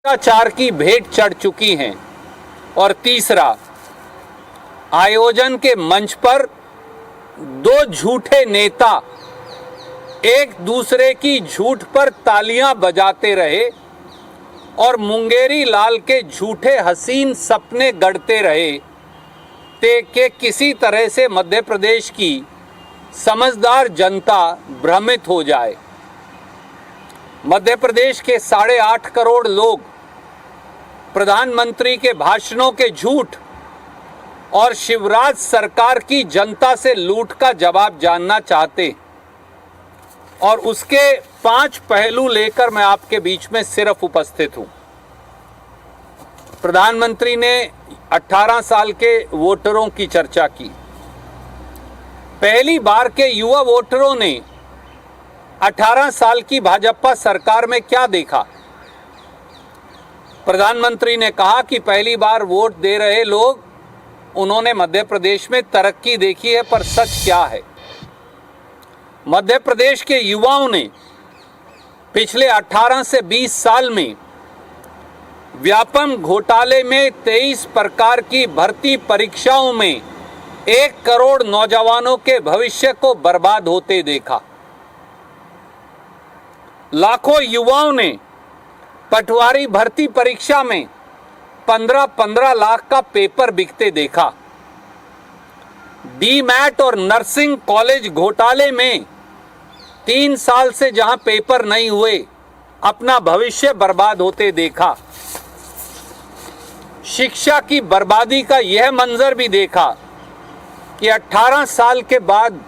भ्रष्टाचार की भेंट चढ़ चुकी हैं। और तीसरा, आयोजन के मंच पर दो झूठे नेता एक दूसरे की झूठ पर तालियां बजाते रहे और मुंगेरी लाल के झूठे हसीन सपने गढ़ते रहे कि किसी तरह से मध्य प्रदेश की समझदार जनता भ्रमित हो जाए। मध्य प्रदेश के 8.5 करोड़ लोग प्रधानमंत्री के भाषणों के झूठ और शिवराज सरकार की जनता से लूट का जवाब जानना चाहते, और उसके 5 पहलू लेकर मैं आपके बीच में सिर्फ उपस्थित हूं। प्रधानमंत्री ने 18 साल के वोटरों की चर्चा की। पहली बार के युवा वोटरों ने 18 साल की भाजपा सरकार में क्या देखा? प्रधानमंत्री ने कहा कि पहली बार वोट दे रहे लोग, उन्होंने मध्य प्रदेश में तरक्की देखी है, पर सच क्या है? मध्य प्रदेश के युवाओं ने पिछले 18 से 20 साल में व्यापम घोटाले में 23 प्रकार की भर्ती परीक्षाओं में 1 करोड़ नौजवानों के भविष्य को बर्बाद होते देखा। लाखों युवाओं ने पटवारी भर्ती परीक्षा में 15-15 लाख का पेपर बिकते देखा। डीमैट और नर्सिंग कॉलेज घोटाले में 3 साल से जहां पेपर नहीं हुए, अपना भविष्य बर्बाद होते देखा। शिक्षा की बर्बादी का यह मंजर भी देखा कि 18 साल के बाद,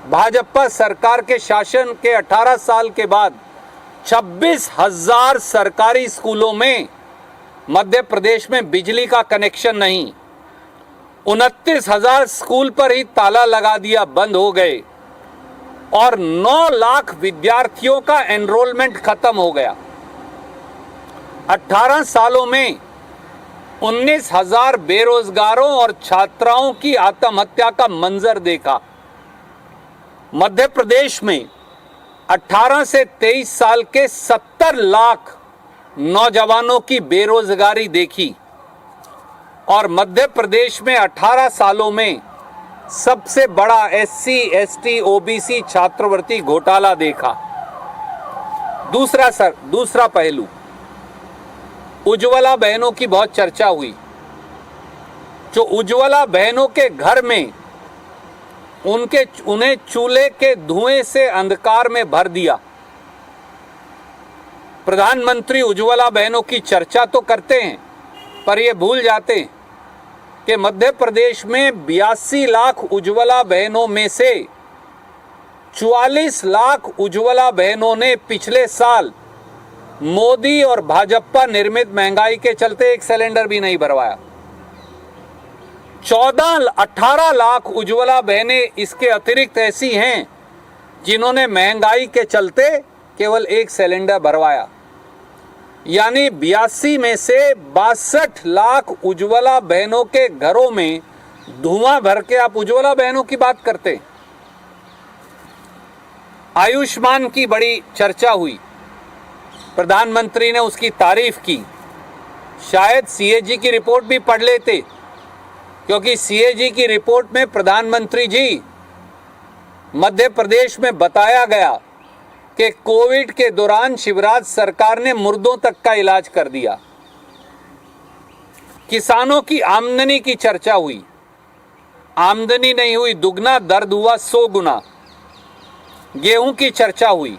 भाजपा सरकार के शासन के 18 साल के बाद 26,000 सरकारी स्कूलों में मध्य प्रदेश में बिजली का कनेक्शन नहीं। 29,000 स्कूल पर ही ताला लगा दिया, बंद हो गए, और 9 लाख विद्यार्थियों का एनरोलमेंट खत्म हो गया। 18 सालों में 19,000 बेरोजगारों और छात्राओं की आत्महत्या का मंजर देखा। मध्य प्रदेश में 18 से 23 साल के 70 लाख नौजवानों की बेरोजगारी देखी, और मध्य प्रदेश में 18 सालों में सबसे बड़ा SC, ST, OBC छात्रवृत्ति घोटाला देखा। दूसरा पहलू, उज्ज्वला बहनों की बहुत चर्चा हुई। जो उज्ज्वला बहनों के घर में उन्हें चूल्हे के धुएं से अंधकार में भर दिया। प्रधानमंत्री उज्ज्वला बहनों की चर्चा तो करते हैं, पर ये भूल जाते हैं कि मध्य प्रदेश में 82 लाख उज्ज्वला बहनों में से 44 लाख उज्ज्वला बहनों ने पिछले साल मोदी और भाजपा निर्मित महंगाई के चलते 1 सिलेंडर भी नहीं भरवाया। 18 लाख उज्ज्वला बहनें इसके अतिरिक्त ऐसी हैं जिन्होंने महंगाई के चलते केवल 1 सिलेंडर भरवाया। यानी 82 में से 62 लाख उज्ज्वला बहनों के घरों में धुआं भर के आप उज्ज्वला बहनों की बात करते। आयुष्मान की बड़ी चर्चा हुई, प्रधानमंत्री ने उसकी तारीफ की। शायद CAG की रिपोर्ट भी पढ़ लेते, क्योंकि CAG की रिपोर्ट में प्रधानमंत्री जी, मध्य प्रदेश में बताया गया कि कोविड के दौरान शिवराज सरकार ने मुर्दों तक का इलाज कर दिया। किसानों की आमदनी की चर्चा हुई। आमदनी नहीं हुई दुगना, दर्द हुआ 100 गुना। गेहूं की चर्चा हुई।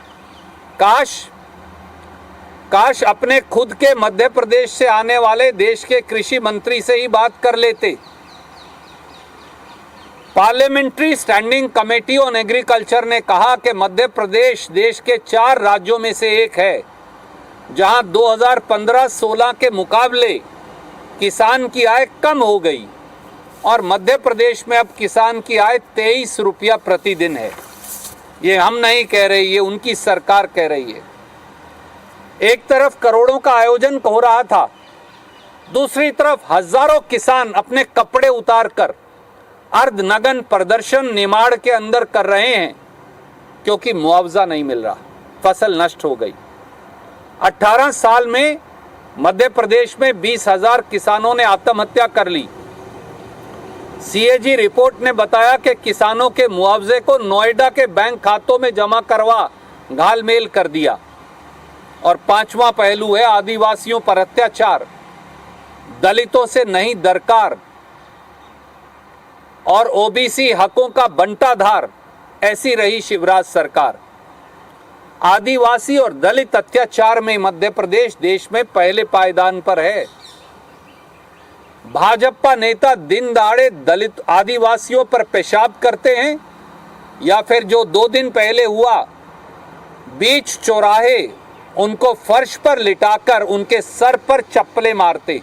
काश अपने खुद के मध्य प्रदेश से आने वाले देश के कृषि मंत्री से ही बात कर लेते। Parliamentary standing committee on agriculture ने कहा कि मध्य प्रदेश देश के 4 राज्यों में से एक है जहां 2015-16 के मुकाबले किसान की आय कम हो गई, और मध्य प्रदेश में अब किसान की आय 23 रुपया प्रतिदिन है। ये हम नहीं कह रहे, ये उनकी सरकार कह रही है। एक तरफ करोड़ों का आयोजन हो रहा था, दूसरी तरफ हजारों किसान अपने कपड़े उतारकर अर्धनग्न प्रदर्शन निमाड़ के अंदर कर रहे हैं, क्योंकि मुआवजा नहीं मिल रहा, फसल नष्ट हो गई। 18 साल में मध्य प्रदेश में 20,000 किसानों ने आत्महत्या कर ली। सीएजी रिपोर्ट ने बताया कि किसानों के मुआवजे को नोएडा के बैंक खातों में जमा करवा घालमेल कर दिया। और पांचवा पहलू है आदिवासियों पर अत्याचार, दलितों से नहीं दरकार और ओबीसी हकों का बंटाधार। ऐसी रही शिवराज सरकार। आदिवासी और दलित अत्याचार में मध्य प्रदेश देश में पहले पायदान पर है। भाजपा नेता दिन दहाड़े दलित आदिवासियों पर पेशाब करते हैं या फिर जो 2 दिन पहले हुआ, बीच चौराहे उनको फर्श पर लिटाकर उनके सर पर चप्पलें मारते।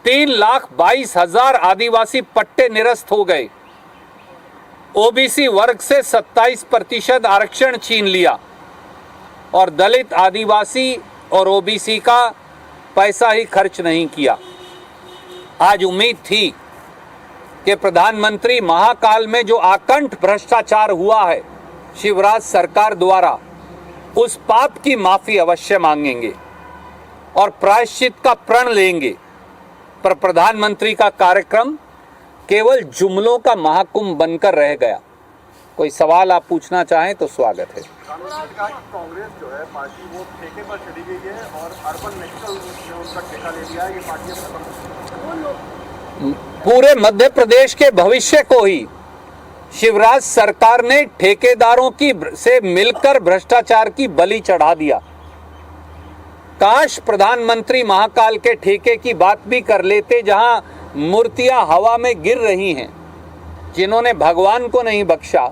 3,22,000 आदिवासी पट्टे निरस्त हो गए। ओबीसी वर्ग से 27% आरक्षण छीन लिया और दलित, आदिवासी और ओबीसी का पैसा ही खर्च नहीं किया। आज उम्मीद थी कि प्रधानमंत्री महाकाल में जो आकंठ भ्रष्टाचार हुआ है शिवराज सरकार द्वारा, उस पाप की माफी अवश्य मांगेंगे और प्रायश्चित का प्रण लेंगे। पर प्रधानमंत्री का कार्यक्रम केवल जुमलों का महाकुंभ बनकर रह गया। कोई सवाल आप पूछना चाहें तो स्वागत है। कांग्रेस जो है पार्टी वो ठेके पर चली गई है और अर्बन नेशनल ने उसका ठेका ले लिया है। ये पार्टी पूरे मध्य प्रदेश के भविष्य को ही शिवराज सरकार ने ठेकेदारों की से मिलकर भ्रष्टाचार की बलि चढ़ा दिया। काश प्रधानमंत्री महाकाल के ठेके की बात भी कर लेते, जहां मूर्तियां हवा में गिर रही हैं। जिन्होंने भगवान को नहीं बख्शा,